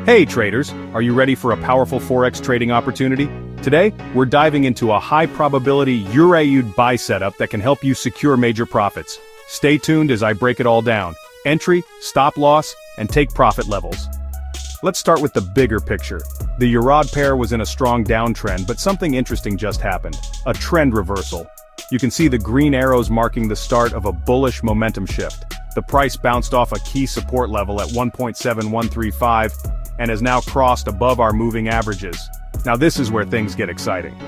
Hey traders, are you ready for a powerful Forex trading opportunity? Today, we're diving into a high-probability EURAUD buy setup that can help you secure major profits. Stay tuned as I break it all down. Entry, stop loss, and take profit levels. Let's start with the bigger picture. The EURAUD pair was in a strong downtrend, but something interesting just happened. A trend reversal. You can see the green arrows marking the start of a bullish momentum shift. The price bounced off a key support level at 1.7135 and has now crossed above our moving averages. Now this is where things get exciting.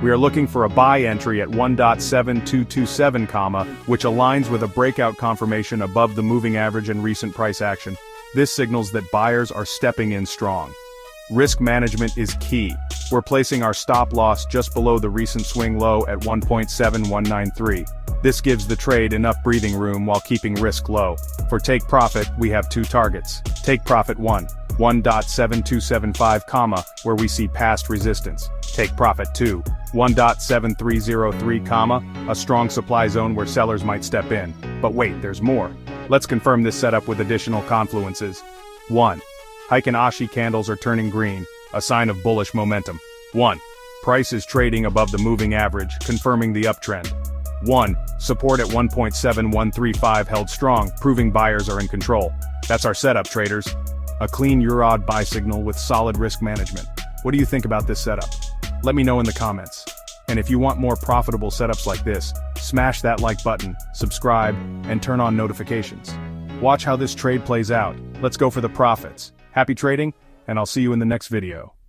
We are looking for a buy entry at 1.7227, which aligns with a breakout confirmation above the moving average and recent price action. This signals that buyers are stepping in strong. Risk management is key. We're placing our stop loss just below the recent swing low at 1.7193. This gives the trade enough breathing room while keeping risk low. For take profit, we have two targets. Take profit 1.7275, where we see past resistance. Take profit 2, 1.7303, a strong supply zone where sellers might step in. But wait, there's more. Let's confirm this setup with additional confluences. 1. Heiken Ashi candles are turning green, a sign of bullish momentum. 1. Price is trading above the moving average, confirming the uptrend. 1. Support at 1.7135 held strong, proving buyers are in control. That's our setup, traders. A clean EURAUD buy signal with solid risk management. What do you think about this setup? Let me know in the comments. And if you want more profitable setups like this, smash that like button, subscribe, and turn on notifications. Watch how this trade plays out. Let's go for the profits. Happy trading, and I'll see you in the next video.